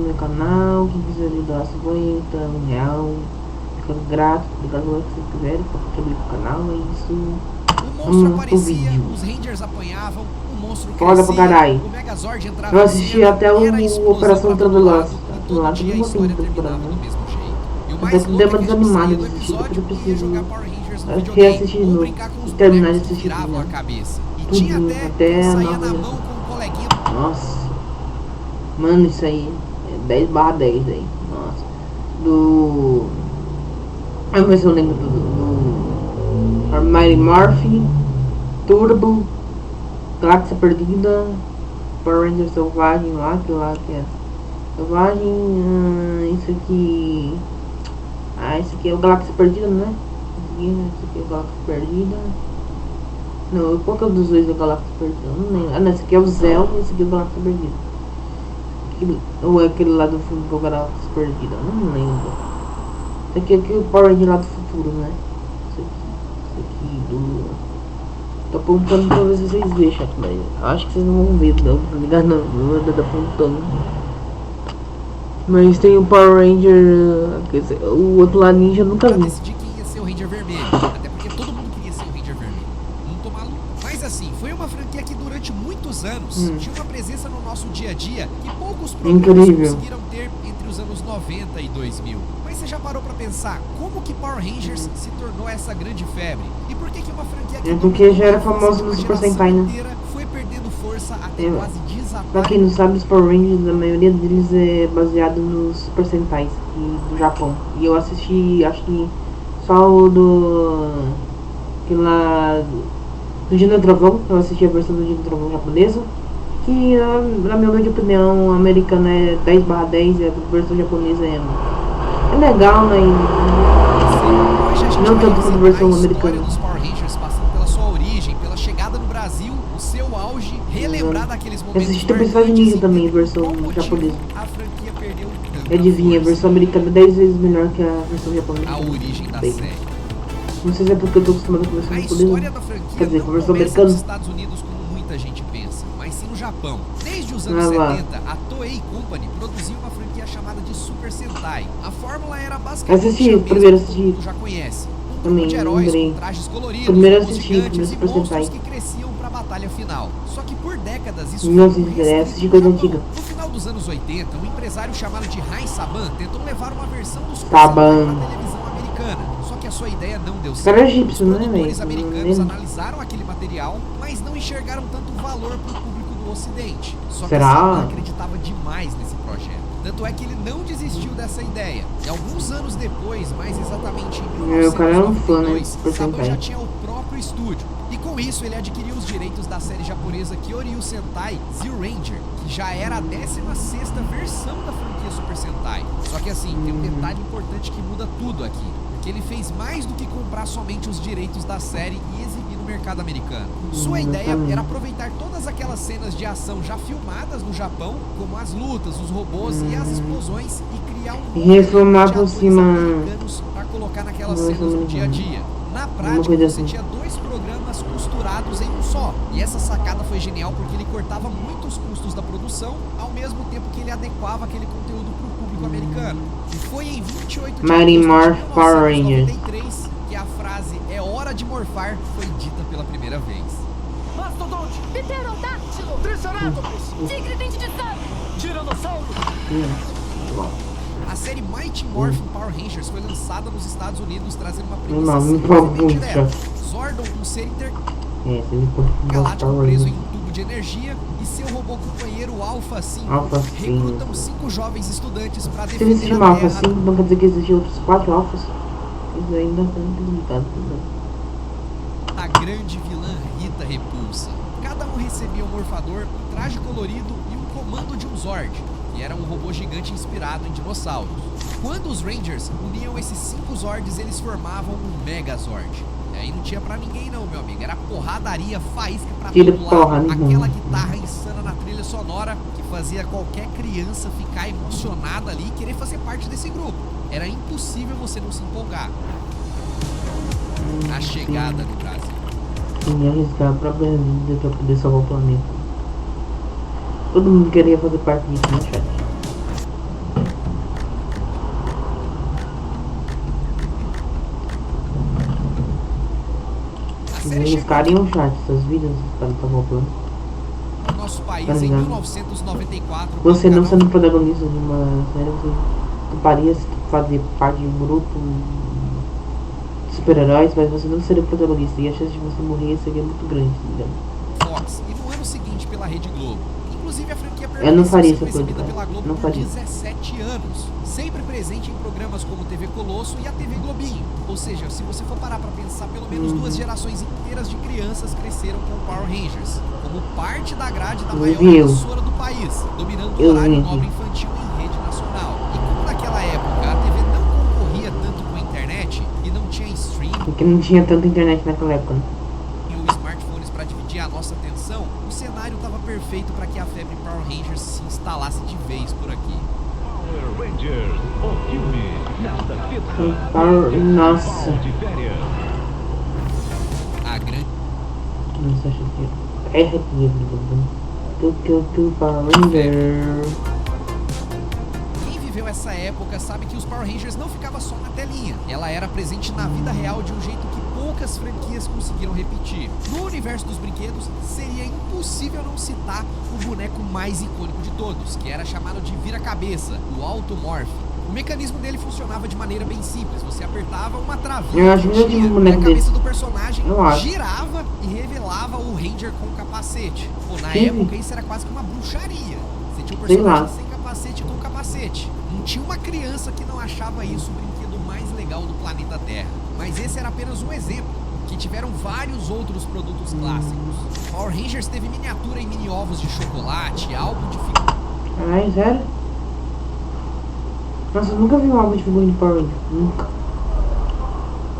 meu canal. Quem quiser ajudar a 50, R$1, fica grátis, obrigado lá que vocês quiserem pra contribuir com o canal, é isso. O monstro aparecia, os Rangers apanhavam, o monstro foda pra crescia, caralho. o Megazord entrava Eu assisti até o Operação Traveloz. Todo dia a história terminava do mesmo jeito. E o Até mais que louco deu é uma que a gente desanimada saía de do assistir, episódio porque eu e ia preciso jogar Power Rangers no reassistir videogame de ou novo brincar com os e terminar de bonecos que assistir viravam tudo, a né? cabeça. E Tudo, tinha até a saía nova na mão geração. com um coleguinha. Nossa, mano, isso aí é 10/10 aí. Nossa, vamos ver se eu lembro do Mighty Morphin, Turbo, Galáxia Perdida, Power Ranger Selvagem lá, aquilo lá que é Selvagem. Isso aqui. Esse aqui é o Galáxia Perdida, né? Esse aqui é o Galáxia Perdida. Não, qual que é o dos dois da Galáxia Perdida? Eu não lembro. Ah, não, esse aqui é o Zell e esse aqui é o Galáxia Perdida. Ou é aquele lá do filme que é o Galáxia Perdida? Eu não lembro. Esse aqui é o Power Ranger lá do futuro, né? Esse aqui do... Tô apontando pra ver se vocês deixam, mas acho que vocês não vão ver, não, tá ligado? Não, não é apontando. Mas tem o Power Ranger, quer dizer, o outro lá ninja eu nunca Eu vi. decidi que ia ser o Ranger Vermelho, até porque todo mundo queria ser o Ranger Vermelho. Não tô maluco. Mas assim, foi uma franquia que durante muitos anos tinha uma presença no nosso dia a dia que poucos produtos conseguiram ter entre os anos 90 e 2000. Mas você já parou pra pensar como que Power Rangers se tornou essa grande febre? E por que uma franquia que porque já era famoso no Super Sentai, né? foi perdendo força até quase desaparecer? Pra quem não sabe, os Power Rangers, a maioria deles é baseado nos Super Sentais do Japão. E eu assisti, acho que só o do... aquele lá... do Dino Trovão. Eu assisti a versão do Dino Trovão japonesa. Que, na minha humilde opinião, a americana é 10/10 e a versão japonesa é legal, mas... não tanto quanto a versão americana. Dos Power Rangers, passando pela sua origem, pela chegada no Brasil, o seu auge, relembrar daqueles momentos. Eu assisti Tempestade Ninja também, a versão japonesa. A franquia perdeu tanto. Adivinha, a versão americana é 10 vezes melhor que a versão japonesa. A origem da série. Não sei se é porque eu tô acostumado com a versão japonesa. A história da franquia quer dizer, não com a versão começa americana. nos Estados Unidos como muita gente pensa, mas sim no Japão. Desde os anos 70, a Toei Company produziu uma franquia chamada de Super Sentai. A fórmula era basicamente assisti, primeiro assisti. já conhece. Um também, grupo de heróis lembrei. com trajes coloridos, Primeiro robôs assisti, gigantes e Super monstros Sentai. que cresciam pra batalha final. Só que por décadas isso Não foi se interessa, assisti coisa antiga. No final dos anos 80, um empresário chamado de Rai Saban tentou levar uma versão do Super Saban Sentai pra televisão americana. Só que a sua ideia não deu Os certo. caras egípcios, Os né, produtores velho? americanos analisaram aquele material, mas não enxergaram tanto valor pro público do Ocidente. Só que Será? Saban acreditava demais nesse projeto. Tanto é que ele não desistiu dessa ideia. E alguns anos depois, mais exatamente em O cara era um fã, né? 1992, Saban já tinha o próprio estúdio. E com isso ele adquiriu os direitos da série japonesa Kyoryu Sentai Zyuranger, que já era a 16ª versão da franquia Super Sentai. Só que assim, tem um detalhe importante que muda tudo aqui. Porque ele fez mais do que comprar somente os direitos da série e exibir no mercado americano. Sua ideia era aproveitar todas aquelas cenas de ação já filmadas no Japão, como as lutas, os robôs e as explosões, e criar um reformar por cima americanos para colocar naquelas cenas no dia a dia. Na prática, você tinha dois programas costurados em um só. E essa sacada foi genial porque ele cortava muito os custos da produção, ao mesmo tempo que ele adequava aquele conteúdo para o público americano. E foi em 28 de Mighty agosto de Power Rangers 1993 que a frase "é hora de morfar" foi dita pela primeira vez. Mastodonte! Pterodáctilo! Triceratops! Tigre dente de sabre! Tiranossauro! A série Mighty Morphin Power Rangers foi lançada nos Estados Unidos, trazendo uma Não, me premissa puxa. direta. Zordon, um ser intergaláctico preso em um tubo de energia, e seu robô companheiro Alpha 5 Alpha recrutam 5. 5 jovens estudantes para Se defender existir um a Alpha Terra. 5, não quer dizer que existem outros 4 Alphas. Isso ainda tá limitado. A grande vilã Rita Repulsa. Cada um recebia um morfador, um traje colorido e um comando de um Zord, que era um robô gigante inspirado em dinossauros. Quando os Rangers uniam esses 5 Zords, eles formavam um Megazord. E aí não tinha pra ninguém não, meu amigo. Era porradaria, faísca pra Tira todo porra, lado. né, Aquela mano? guitarra insana na trilha sonora que fazia qualquer criança ficar emocionada ali e querer fazer parte desse grupo. Era impossível você não se empolgar. A chegada do Brasil. Quem arriscar a própria vida pra poder salvar o planeta. Todo mundo queria fazer parte disso, né, chat? Os caras iam chat, essas vidas, os caras estavam roubando. No nosso país, Tá em ligado. 1994, Você pelo não canal sendo protagonista de uma série, você toparia fazer parte de um grupo de super-heróis, mas você não seria protagonista. E a chance de você morrer seria muito grande, tá ligado? Fox e no ano seguinte pela Rede Globo. Inclusive a franquia Eu não faria permaneceu essa sendo coisa, exibida cara. pela Globo Não por faria. 17 anos, sempre presente em programas como TV Colosso e a TV Globinho. Ou seja, se você for parar pra pensar, pelo menos duas gerações inteiras de crianças cresceram com o Power Rangers, como parte da grade da maior vi. emissora do país, dominando o Eu horário vi. nobre infantil em rede nacional. E como naquela época a TV não concorria tanto com a internet e não tinha streaming Porque não tinha tanta internet naquela época, né? ou smartphones para dividir a nossa atenção, o cenário estava perfeito para que a febre Power Rangers se instalasse de vez por aqui. Power Rangers, o filme, nesta terça, Nossa. de férias. A grande Nossa, acho que é arrepio. Tu Power Ranger. Quem viveu essa época sabe que os Power Rangers não ficava só na telinha. Ela era presente na vida real de um jeito que poucas franquias conseguiram repetir. No universo dos brinquedos, seria impossível não citar o boneco mais icônico de todos, que era chamado de vira-cabeça, o Automorph. O mecanismo dele funcionava de maneira bem simples. Você apertava uma travinha Eu acho que eu tive um e boneco a cabeça desse. do personagem Eu acho. girava e revelava o Ranger com capacete. Pô, na Tive. época isso era quase que uma bruxaria. Você tinha um Sei lá. personagem sem capacete com capacete. Não tinha uma criança que não achava isso o brinquedo mais legal do planeta Terra. Mas esse era apenas um exemplo, que tiveram vários outros produtos clássicos. Power Rangers teve miniatura e mini ovos de chocolate, álbum de figurinha. Ai, sério? Nossa, eu nunca vi um álbum de figurinha de Power Ranger. Nunca.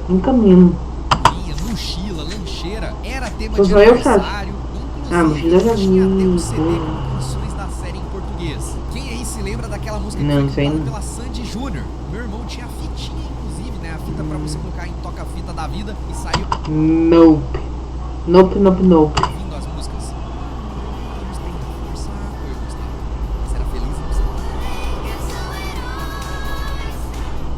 Nunca mesmo. Mochila, lancheira, era tema Sou de só eu, Chato. aniversário, Ah, mochila eu já vi. tinha até um CD com canções da série em português. Quem aí se lembra daquela música que Não, foi isso aí cantada não. pela Sandy Júnior? Meu irmão tinha a fitinha, inclusive, né? A fita pra você colocar em toca-fita da vida e saiu Nope. Nope. ouvindo as músicas. Eles têm força, eu gostei. Você era feliz, não sei.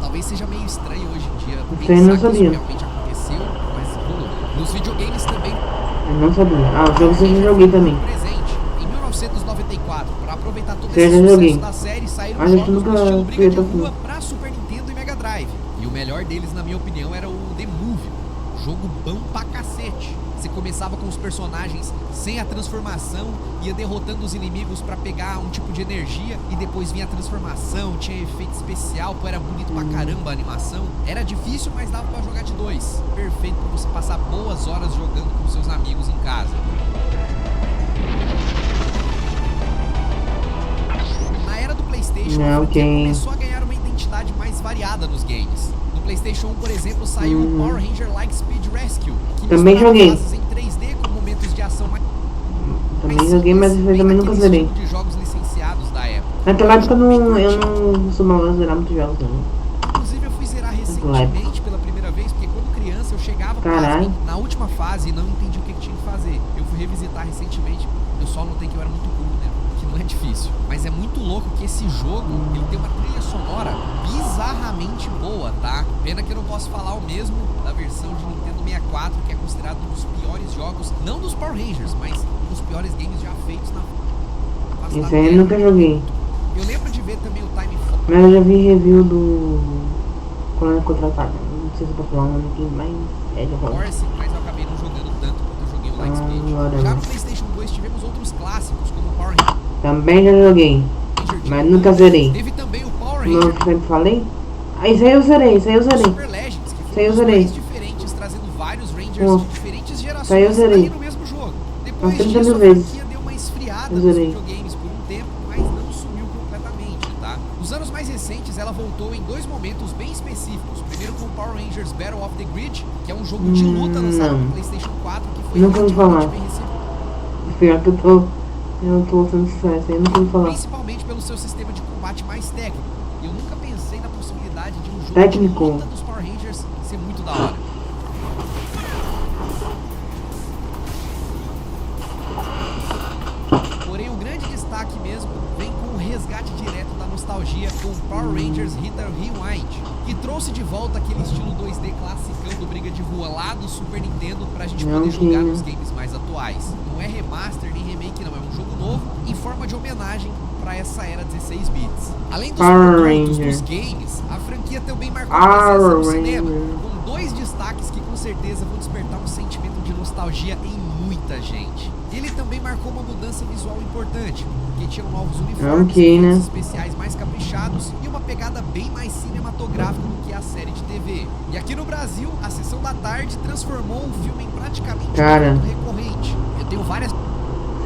Talvez seja meio estranho hoje em dia Isso aí eu não pensar que isso sabia. realmente aconteceu, mas rolou. Nos videogames também Eu não sabia. Ah, o jogo eu já joguei também. presente. Em 1994, para aproveitar todo Eu esse já sucesso joguei. da série, saíram Mas eu jogos nunca no estilo fui Briga de até o Rua fim. para Super Nintendo e Mega Drive. E o melhor deles, na minha opinião, era o The Movie. Jogo bom pra cacete. Você começava com os personagens sem a transformação, ia derrotando os inimigos pra pegar um tipo de energia e depois vinha a transformação, tinha efeito especial, pô, era bonito pra caramba a animação. Era difícil, mas dava pra jogar de dois. Perfeito pra você passar boas horas jogando com seus amigos em casa. Na era do PlayStation, a franquia ok. começou a ganhar uma identidade mais variada nos games. No PlayStation 1, por exemplo, saiu o Power Ranger Lightspeed Rescue, que Também misturava joguei. fases em 3D com momentos de ação mais Também joguei, mas eu bem também nunca naquele zerei. estilo de jogos licenciados da época. Naquela época eu não costumava zerar muitos jogos, não. Inclusive, eu fui zerar recentemente pela primeira vez, porque quando criança eu chegava Caralho. pasmem, na última fase e não entendi o que tinha que fazer. Eu fui revisitar recentemente, eu só notei que eu era muito burro, né? Que não é difícil. Mas é muito louco que esse jogo, ele tem uma trilha sonora bizarramente boa, tá? Pena que eu não posso falar o mesmo da versão de Nintendo 64, que é considerado um dos piores jogos, não dos Power Rangers, mas um dos piores games já feitos na face da Esse aí eu Terra. nunca joguei. Eu lembro de ver também o Time Force. Mas eu já vi review do Colônia Contra-Ataca. Não sei se eu posso falar o nome aqui, mas é de rola. Mas eu acabei não jogando tanto quanto eu joguei o Lightspeed. olha Já aí. no PlayStation 2 tivemos outros clássicos, como o Power Ranger Também já joguei, de mas nunca zerei. Teve também o Power Como eu Ranger sempre falei. Ah, isso aí eu zerei. Super Legends, que Isso aí eu foram zerei. dois diferentes, trazendo vários Rangers Pô. de diferentes Isso aí eu gerações zerei. ali no mesmo jogo. Depois Umas 30 disso, a mil vezes. franquia deu uma esfriada Eu nos zerei. videogames por um tempo, mas não sumiu completamente, tá? Nos anos mais recentes, ela voltou em dois momentos bem específicos. Primeiro com o Power Rangers Battle of the Grid, que é um jogo de luta lançado não. no PlayStation 4, que foi Nunca ouvi relativamente falar. bem recebido. Pior que eu tô sendo sucesso, aí eu não vou falar. Principalmente pelo seu sistema de combate mais técnico. E eu nunca pensei na possibilidade de um jogo Técnico. de luta dos Power Rangers ser muito da hora. Porém, o grande destaque mesmo vem com o resgate direto da nostalgia com Power Rangers Hitler Rewind, que trouxe de volta aquele estilo 2D classicão do Briga de Rua lá do Super Nintendo pra gente poder jogar nos games mais atuais. Não é remaster nem remake não, é um jogo novo em forma de homenagem pra essa era 16 bits. Além dos produtos dos games, a franquia também marcou presença no cinema, com 2 destaques que com certeza vão despertar um sentimento de nostalgia em muita gente. Ele também marcou uma mudança visual importante, porque tinham novos uniformes, especiais mais caprichados e uma pegada bem mais cinematográfica do que a série de TV. E aqui no Brasil, a Sessão da Tarde transformou o filme em praticamente recorrente. Eu tenho várias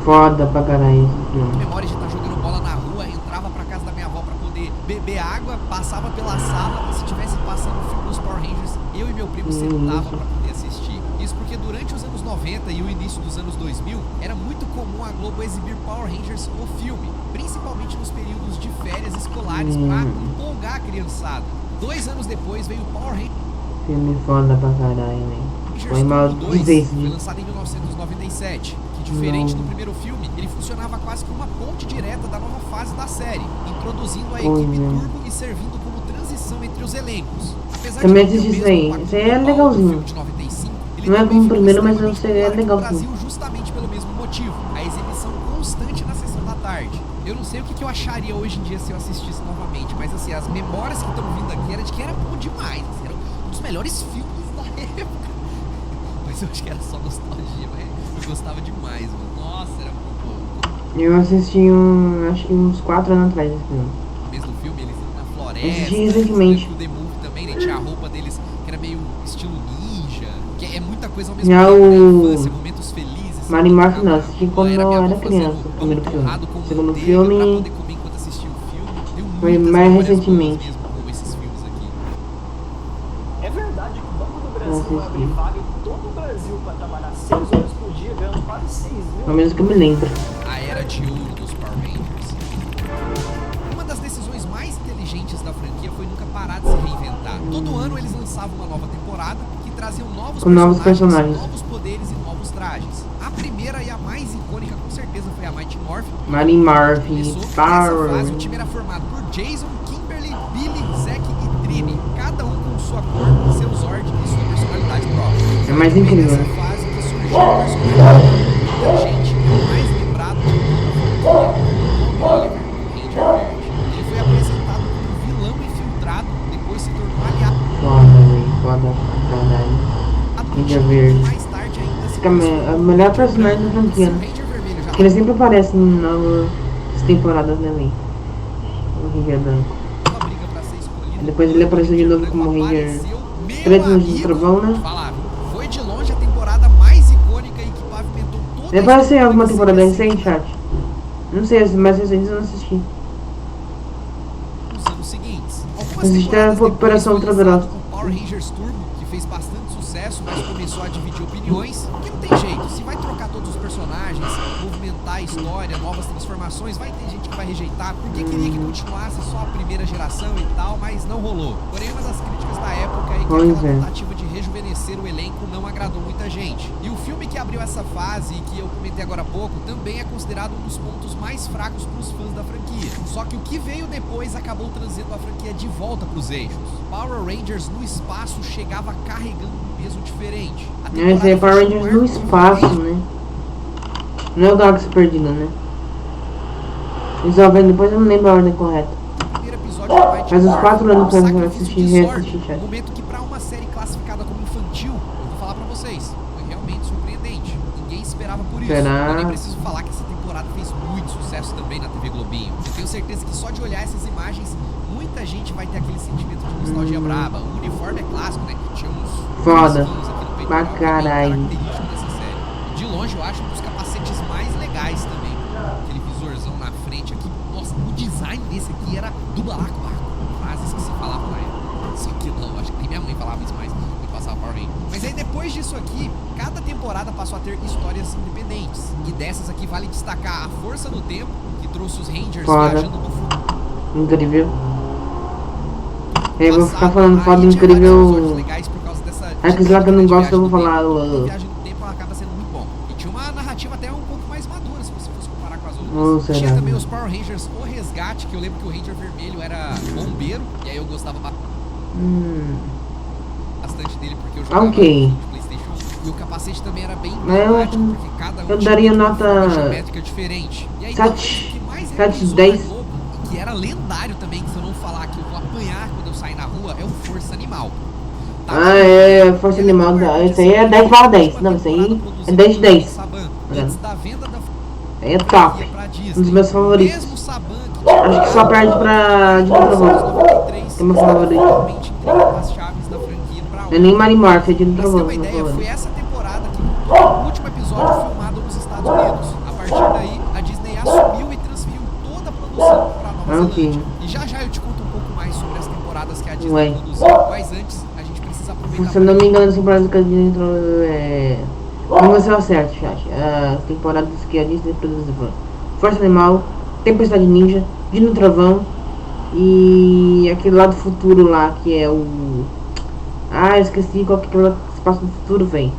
foda pra caralho esse filme. Memória de estar jogando bola na rua, entrava pra casa da minha avó pra poder beber água, passava pela sala e se tivesse passando o filme dos Power Rangers, eu e meu primo sentava pra poder assistir. Isso porque durante os anos 90 e o início dos anos 2000, era muito comum a Globo exibir Power Rangers o filme, principalmente nos períodos de férias escolares pra empolgar a criançada. 2 anos depois veio o Power Rangers. Filme foda pra caralho, né? Foi lançado em 1997, que diferente do primeiro filme, ele funcionava quase como uma ponte direta da nova fase da série, introduzindo a equipe Turbo e servindo como transição entre os elencos. Apesar também assisti isso aí, isso aí é legalzinho. De 95, ele não é como o primeiro, mas eu sei, é legal. No Brasil justamente pelo mesmo motivo, a exibição constante na Sessão da Tarde. Eu não sei o que eu acharia hoje em dia se eu assistisse novamente, mas assim, as memórias que estão vindo aqui era de que era bom demais, era um dos melhores filmes da época. Mas eu acho que era só nostalgia, mas eu gostava demais, mano. Nossa, era muito bom. Eu assisti acho que uns 4 anos atrás esse filme. Mesmo filme, eles iam na floresta. Assisti recentemente. O The Movie também, né? Tinha a roupa deles que era meio estilo ninja, que é muita coisa ao mesmo tempo, né? Infância, momentos felizes. Mario Morph não, assisti quando eu era criança, o primeiro filme. O segundo filme foi mais recentemente. É verdade que o Banco do Brasil vai abrir vaga em todo o Brasil para trabalhar 6 horas por dia, ganhando quase 6 mil. Pelo menos que eu me lembro. A era de ouro dos Power Rangers. Uma das decisões mais inteligentes da franquia foi nunca parar de se reinventar. Todo ano eles lançavam uma nova temporada que traziam novos personagens, novos poderes e novos trajes. A primeira e a mais icônica com certeza foi a Mighty Morphin. Mighty Morphin, Power. Nessa fase o time era formado por Jason, Kimberly, Billy, Zack e Trini, cada um com sua cor, seu Zord e sua personalidade própria. É mais incrível. Nessa fase que surgiu o personagem da gente, o mais lembrado de toda a franquia, Oliver, Ranger Verde. Ele foi apresentado como vilão infiltrado, depois se tornou aliado. Foda pra caralho. Ranger Verde. Mais tarde ainda se é o melhor personagem da franquia, né? Porque ele sempre aparece em novas temporadas, né, velho? O Ranger Branco. Depois ele apareceu de novo como Ranger Preto no Trovão, né? Foi de longe a temporada mais icônica e que pavimentou toda ele apareceu em alguma temporada recente, chat? Não sei, as mais recentes eu não assisti. Nos anos seguintes. Assisti a Operação Ultragrossa. O Power Rangers Turbo, que fez bastante sucesso, mas começou a dividir opiniões. Porque não tem jeito, se vai trocar todos os personagens, movimentar a história, novas transformações, vai ter gente que vai rejeitar, porque queria que continuasse só a primeira geração e tal, mas não rolou. Porém, uma das críticas da época é que aquela tentativa de rejuvenescer o elenco não agradou muita gente. E o filme que abriu essa fase, e que eu comentei agora há pouco, também é considerado um dos pontos mais fracos para os fãs da franquia. Só que o que veio depois acabou trazendo a franquia de volta para os eixos. Power Rangers no espaço chegava carregando um peso diferente. Esse é Power Rangers no espaço, né? Não é o Galaxy Perdido, né? Depois eu não lembro a ordem correta. Faz uns 4 anos que eu assisti um momento que pra uma série classificada como infantil, eu vou falar pra vocês, foi realmente surpreendente. Ninguém esperava por isso. Eu nem preciso falar que essa temporada fez muito sucesso também na TV Globinho. Eu tenho certeza que só de olhar essas imagens, muita gente vai ter aquele sentimento de nostalgia braba. O uniforme é clássico, né? Tinha uns foda pra caralho. De longe eu acho um dos capacetes mais legais também. Aquele visorzão na frente aqui. Nossa, o design desse aqui era do balaco. Frases que se falavam na época. Só que não, acho que nem minha mãe falava isso mais quando passava Power Rangers. Mas aí depois disso aqui, cada temporada passou a ter histórias independentes. E dessas aqui vale destacar a Força do Tempo, que trouxe os Rangers viajando no futuro. Incrível. Eu vou ficar falando foda incrível. É que lá que eu não gosto, eu vou falar. A viagem no tempo acaba sendo muito bom. E tinha uma narrativa até um pouco mais madura, se você fosse comparar com as outras. Nossa, Tinha era. também os Power Rangers O Resgate, que eu lembro que o Ranger vermelho era bombeiro, e aí eu gostava bastante dele porque eu jogava Ok. de PlayStation 1. E o capacete também era bem Mas eu emblemático, acho- porque cada um eu tinha daria uma nota forma geométrica diferente. E aí talvez o que mais 7 de realizou 10. na Globo, e que era lendário também, que se eu não falar que eu vou apanhar quando eu sair na rua, é o Força Animal. Tá? Ah, é, Força Animal, isso aí é 10/10. Não, isso aí é 10 de 10. Antes da venda da É top. pra Disney. Um dos meus favoritos. Mesmo Saban, que Acho que só perde pra Dino Trovão. 93, Que é meu favorito. realmente entregou as chaves da franquia pra Não é nem Mario Morph, é Dino Pra você ter Trovão. uma Meu ideia, foi favorito. essa temporada que o último episódio filmado nos Estados Unidos. A partir daí, a Disney assumiu e transferiu toda a produção pra Nova Ok. Zelândia. E já já eu te conto um pouco mais sobre as temporadas que a Disney Ué. produziu. Mas antes, a gente precisa aproveitar. Se eu não me engano, as temporadas que a Disney entrou é... Não você acerta, chat. As temporadas que a Disney produziu foram Força Animal, Tempestade Ninja, Dino Trovão e aquele lá do futuro lá, que é o... Ah, eu esqueci qual que é aquela que se passa no futuro, véi.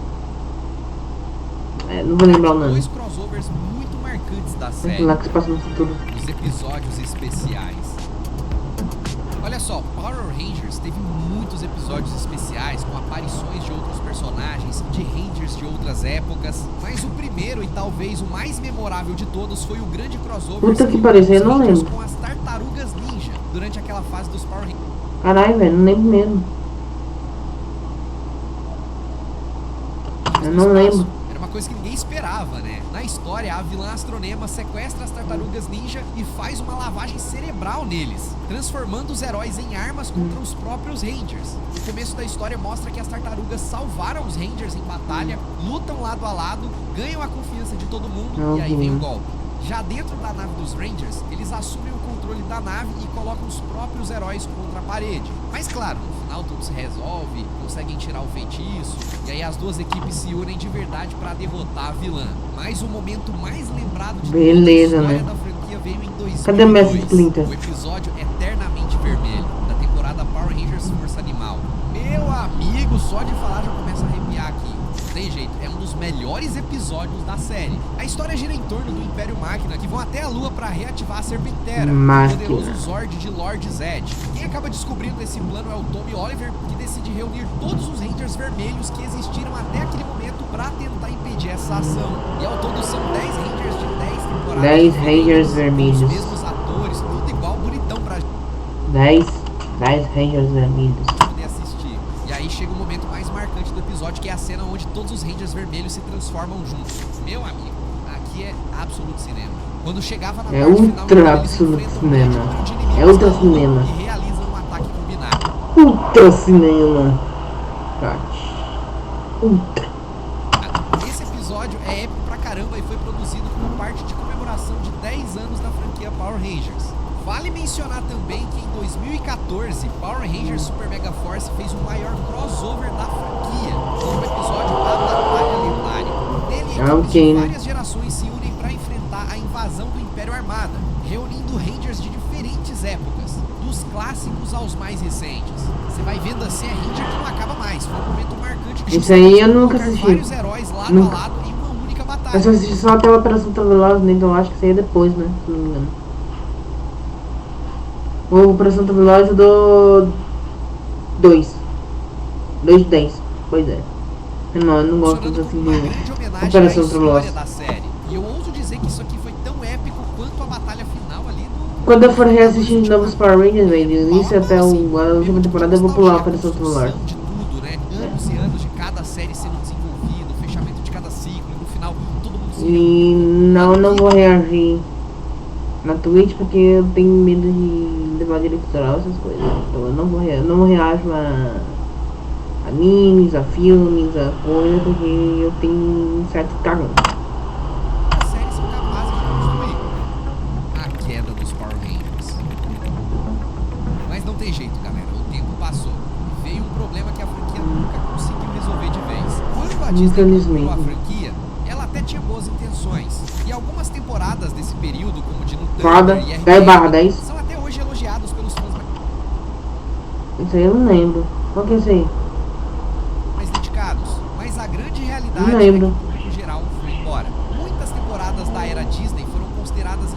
Não vou lembrar o nome. Dois crossovers muito marcantes da série. Aquele lá que se passa no futuro. Os episódios especiais. Olha só, Power Rangers teve muitos episódios especiais com aparições de outros personagens, de Rangers de outras épocas, mas o primeiro e talvez o mais memorável de todos foi o grande crossover Puta que os pariu, eu não Rangers lembro. com as Tartarugas Ninja durante aquela fase dos Power Rangers. Caralho, velho, não lembro mesmo. Eu não lembro. Era uma coisa que ninguém esperava, né? Na história, a vilã Astronema sequestra as Tartarugas Ninja e faz uma lavagem cerebral neles, transformando os heróis em armas contra os próprios Rangers. O começo da história mostra que as tartarugas salvaram os Rangers em batalha, lutam lado a lado, ganham a confiança de todo mundo e aí vem o golpe. Já dentro da nave dos Rangers, eles assumem o controle da nave e colocam os próprios heróis contra a parede. Mas claro, no final tudo se resolve, conseguem tirar o feitiço, e aí as duas equipes se unem de verdade para derrotar a vilã. Mas o momento mais lembrado de Beleza, toda a né? história da franquia veio em 2002. Cadê o Mestre Splinter? O episódio Eternamente Vermelho, da temporada Power Rangers Força Animal. Meu amigo, só de falar já começa a arrepiar aqui. Não tem jeito, é um dos melhores episódios da série. A história gira em torno do Império Máquina, que vão até a Lua para reativar a Serpentera, o poderoso Zord de Lord Zed. Quem acaba descobrindo esse plano é o Tommy Oliver, que decide reunir todos os Rangers vermelhos que existiram até aquele momento para tentar impedir essa ação. E ao todo são 10 Rangers de 10 temporadas. 10 Rangers vermelhos. Os mesmos atores, tudo igual, bonitão pra 10 Rangers vermelhos. poder assistir. E aí chega o momento mais marcante do episódio, que é a cena onde todos os Rangers vermelhos se transformam juntos. Meu amigo, aqui é absoluto cinema. Quando chegava na É parte ultra final, eles absoluto enfrentam um cinema. grande número de inimigos É ultra na Lua cinema. e realizam um ataque combinado. Ultra cinema. Chat. Ultra. Esse episódio é épico pra caramba e foi produzido como parte de comemoração de 10 anos da franquia Power Rangers. Vale mencionar também que em 2014, Power Rangers Super Mega Force fez o maior crossover da franquia, com o episódio A Batalha Lendária. Nele, equipes de né? várias gerações se unem para enfrentar a invasão do Império Armada, reunindo Rangers de diferentes épocas, dos clássicos aos mais recentes. Você vai vendo assim, é Ranger que não acaba mais, foi um momento marcante de Isso aí eu nunca colocar assisti. vários heróis lado Nunca. a lado em uma única batalha. Eu só assisti só até a Operação Travelosa, né? Então eu acho que isso aí é depois, né? Se não me engano. O Operação Travelosa do 2. 2 de 10. Pois é. Não, eu não gosto Funcionando assim como uma de grande homenagem à Operação história Travelosa. da série. E eu ouso dizer que isso aqui foi tão épico quanto a batalha final ali do... Quando eu for reassistir de novos Power Rangers, velho, do início até a última temporada, eu vou pular a Operação Travelosa. De tudo, né? Anos e anos de cada série sendo desenvolvido, o fechamento de cada ciclo, e no final todo mundo se E não vou reagir na Twitch porque eu tenho medo de levar direitoral, essas coisas. Então eu não reajo a animes, a filmes, a coisa, porque eu tenho um certo cagão. as séries são capazes de construir a queda dos Power Rangers. Mas não tem jeito, galera. O tempo passou. E veio um problema que a franquia nunca conseguiu resolver de vez. Quando a Disney Infelizmente. comprou a franquia, ela até tinha boas intenções. E algumas temporadas desse período, como de Foda, Thunder e 10/10. são até hoje elogiados pelos fãs Isso aí eu não lembro. Qual que é isso aí? mais dedicados. Mas a grande realidade Não é que lembro. o público geral foi embora. Muitas temporadas da era Disney foram consideradas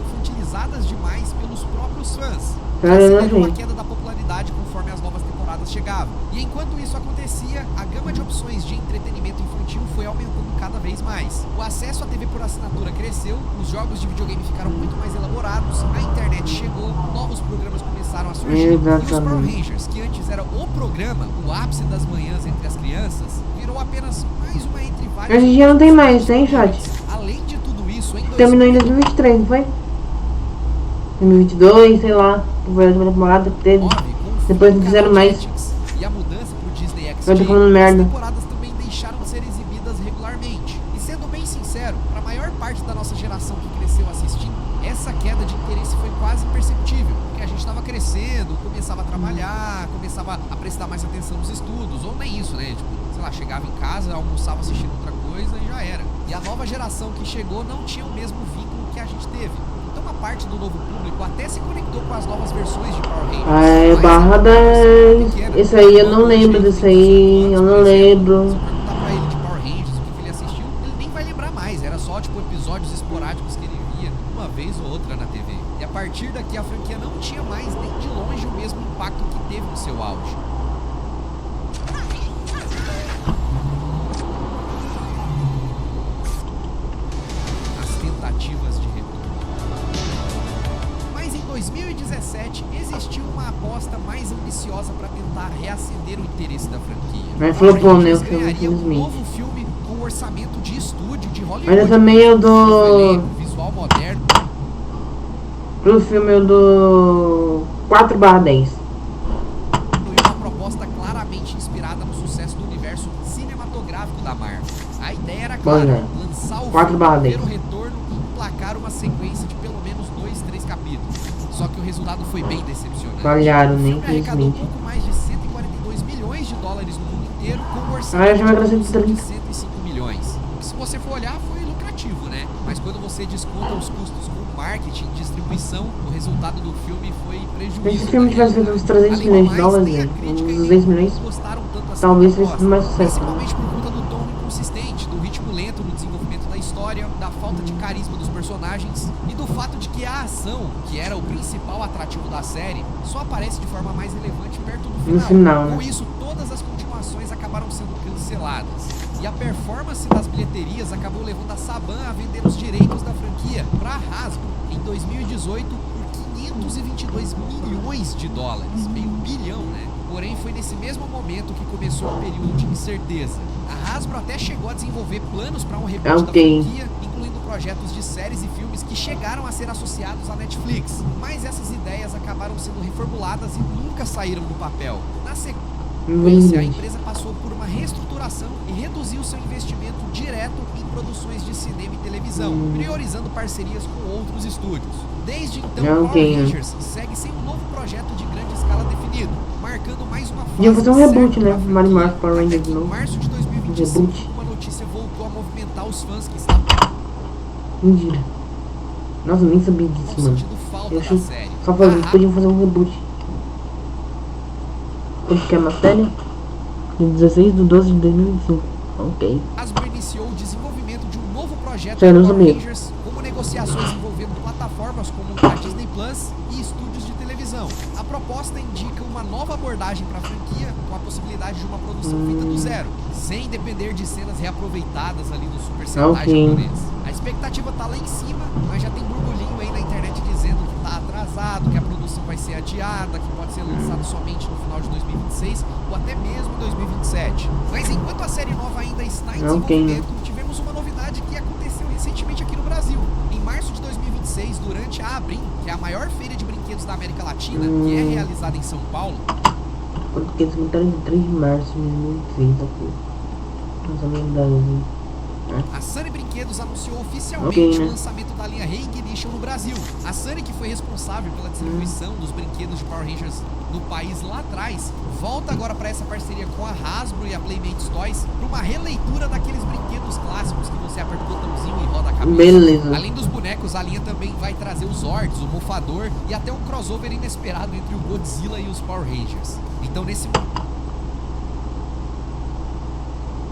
desvalorizadas demais pelos próprios fãs. Cara, eu não Acelerou a vi. queda da popularidade conforme as novas temporadas chegavam. E enquanto isso acontecia, a gama de opções de entretenimento infantil foi aumentando cada vez mais. O acesso à TV por assinatura cresceu, os jogos de videogame ficaram muito mais elaborados, a internet chegou, novos programas começaram a surgir. E os Power Exatamente. Rangers, que antes era o programa, o ápice das manhãs entre as crianças, virou apenas mais uma entre várias. Hoje em dia não tem mais, tem, chat? Além de tudo isso, em Terminou em 2023, não foi? 2022, sei lá. Foi a última temporada que teve. 2009, com o Depois fim não do fizeram canal mais. Jetix e a mudança pro Disney XD, Eu tô falando merda. as temporadas também deixaram de ser exibidas regularmente. E sendo bem sincero, para a maior parte da nossa geração que cresceu assistindo, essa queda de interesse foi quase imperceptível, porque a gente estava crescendo, começava a trabalhar, começava a prestar mais atenção nos estudos, ou nem isso, né? Tipo, sei lá, chegava em casa, almoçava assistindo outra coisa e já era. E a nova geração que chegou não tinha o mesmo vínculo que a gente teve. Então uma parte do novo público até se conectou com as novas versões de Power Rangers. É, Mas barra a 10. pequena, Esse aí eu não todo lembro jeito desse tem aí, 5 eu anos, não por exemplo. lembro. Se perguntar pra ele de Power Rangers, o que ele assistiu, ele nem vai lembrar mais. Era só, tipo, episódios esporádicos que ele via uma vez ou outra na TV. E a partir daqui a franquia não tinha mais nem de longe o mesmo impacto que teve no seu auge. As tentativas de retorno. Mas em 2017 existiu uma aposta mais ambiciosa para tentar reacender o interesse da franquia. Mas Power flopou, né, Rangers o filme, ganharia um infelizmente. novo filme com orçamento de estúdio de Hollywood. Mas eu também eu Novo do. elenco, visual moderno. Pro filme eu do 4/10. E uma proposta claramente inspirada no sucesso do universo cinematográfico da Marvel. A ideia era clara, Pois é. lançar o 4/10. filme, ter o retorno e emplacar uma sequência de pelo menos 2-3 capítulos. Só que o resultado foi bem decepcionante. Falharam, O né, filme arrecadou um infelizmente. pouco mais de 142 milhões de dólares no mundo inteiro, com um Ah, eu orçamento achava que era de produção de 130. 105 milhões. Que, se você for olhar, foi lucrativo, né? Mas quando você desconta os custos com marketing e distribuição, o resultado do filme foi prejuízo. Se esse filme tivesse feito uns 300 Além do milhões de mais, dólares, tem a né, crítica uns e 200 milhões, não gostaram tanto assim talvez da tivesse proposta, sido mais sucesso. principalmente por conta do tom inconsistente, do ritmo lento no desenvolvimento da história, da falta de carisma dos personagens e do fato de que a ação, que era o principal atrativo da série, só aparece de forma mais relevante perto do final. No final, né? Com isso, todas as continuações acabaram sendo canceladas. E a performance das bilheterias acabou levando a Saban a vender os direitos da franquia para a Hasbro em 2018 por 522 milhões de dólares, meio bilhão, né? Porém, foi nesse mesmo momento que começou o período de incerteza. A Hasbro até chegou a desenvolver planos para um reboot da Ok. franquia, incluindo projetos de séries e filmes que chegaram a ser associados à Netflix. Mas essas ideias acabaram sendo reformuladas e nunca saíram do papel. Na sequência, a Infelizmente. empresa passou por uma reestruturação e reduziu seu investimento direto em produções de cinema e televisão, priorizando parcerias com outros estúdios. Desde então, Ok. Power Rangers segue sem um novo projeto de grande escala definido, marcando mais uma fase Podia fazer um certa reboot, né? pra franquia, Mario Morph Power até Rangers que de em novo. março de 2025, Reboot. uma notícia voltou a movimentar os fãs que estavam Mentira. Nossa, eu nem sabia disso, mano. sentindo falta Eu da achei série. só A fazer, podiam fazer um reboot. Onde que é a matéria? De 16 de 12 de 2025. Ok. Hasbro iniciou o desenvolvimento de um novo projeto Sério, de não Power sabia. Rangers, como negociações envolvendo plataformas como a Disney Plus e estúdios de televisão. A proposta indica uma nova abordagem para a franquia, com a possibilidade de uma produção feita do zero, sem depender de cenas reaproveitadas ali no Super Sentai Ok. japonês. A expectativa tá lá em cima, mas já tem burburinho aí na internet dizendo que tá atrasado, que a produção vai ser adiada, que pode ser lançado somente no final de 2026 ou até mesmo em 2027. Mas enquanto a série nova ainda está em desenvolvimento, tivemos uma novidade que aconteceu recentemente aqui no Brasil. Em março de 2026, durante a Abrim, que é a maior feira de brinquedos da América Latina, que é realizada em São Paulo, Porque eles comentaram de 3 de março de 2006 aqui. Nossa, verdade. a Sunny Brinquedos anunciou oficialmente Ok, né? o lançamento da linha Reignition no Brasil. A Sunny, que foi responsável pela distribuição dos brinquedos de Power Rangers no país lá atrás, volta agora para essa parceria com a Hasbro e a Playmates Toys para uma releitura daqueles brinquedos clássicos que você aperta o botãozinho e roda a cabeça. Beleza. Além dos bonecos, a linha também vai trazer os Zords, o Mofador e até um crossover inesperado entre o Godzilla e os Power Rangers. Então nesse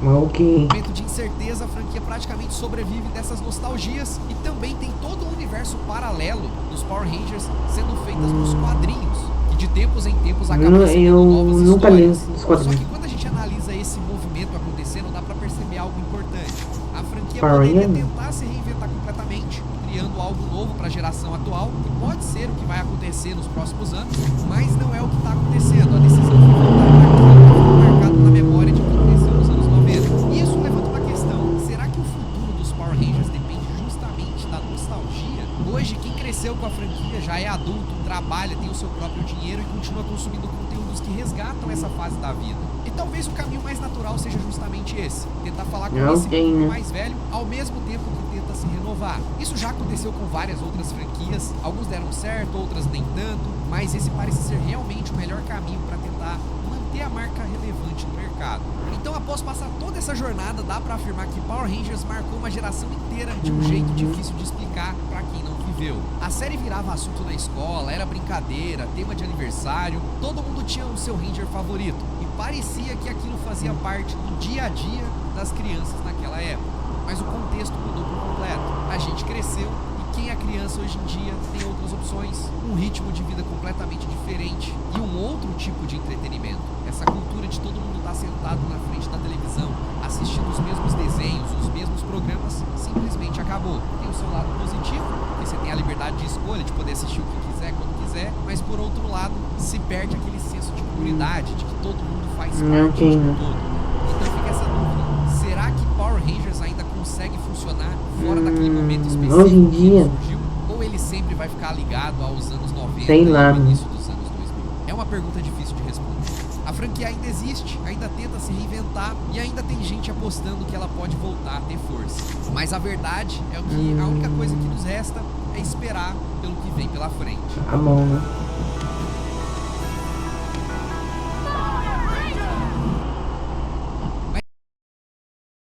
Ok. Momento de incerteza, a franquia praticamente sobrevive dessas nostalgias e também tem todo um universo paralelo dos Power Rangers sendo feitas nos quadrinhos, que de tempos em tempos acabam recebendo novas nunca li histórias. os Só quadrinhos. que quando a gente analisa esse movimento acontecendo, dá pra perceber algo importante. A franquia Power poderia Rangers? tentar se reinventar completamente, criando algo novo para a geração atual, que pode ser o que vai acontecer nos próximos anos, mas não é o que está acontecendo. A decisão foi voltar para aquilo que ficou marcado na memória de quem cresceu nos anos 90. E isso levanta uma questão: será que o futuro dos Power Rangers depende justamente da nostalgia? Hoje, quem cresceu com a franquia já é adulto, trabalha, tem o seu próprio dinheiro e continua consumindo conteúdos que resgatam essa fase da vida. E talvez o caminho mais natural seja justamente esse: tentar falar com esse público mais velho, ao mesmo tempo que tenta se renovar. Isso já aconteceu com várias outras franquias, alguns deram certo, outras nem tanto, mas esse parece ser realmente o melhor caminho para tentar manter a marca relevante no mercado. Então, após passar toda essa jornada, dá pra afirmar que Power Rangers marcou uma geração inteira de um jeito difícil de explicar pra quem não viveu. A série virava assunto na escola, era brincadeira, tema de aniversário, todo mundo tinha o seu Ranger favorito e parecia que aquilo fazia parte do dia a dia das crianças naquela época. Mas o contexto mudou por completo. A gente cresceu e quem é criança hoje em dia tem outras opções, um ritmo de vida completamente diferente e um outro tipo de entretenimento. Essa cultura de todo mundo estar sentado na frente da televisão, assistindo os mesmos desenhos, os mesmos programas, simplesmente acabou. Tem o seu lado positivo, porque você tem a liberdade de escolha, de poder assistir o que quiser, quando quiser, mas por outro lado, se perde aquele senso de comunidade, de que todo mundo faz parte de um todo. Então fica essa dúvida: será que Power Rangers ainda consegue funcionar fora daquele momento específico hoje em dia, que surgiu? Ou ele sempre vai ficar ligado aos anos 90 sei e lá, ao início dos anos 2000? É uma pergunta difícil de responder. A franquia ainda existe, ainda tenta se reinventar e ainda tem gente apostando que ela pode voltar a ter força. Mas a verdade é que a única coisa que nos resta é esperar pelo que vem pela frente. Tá bom, né?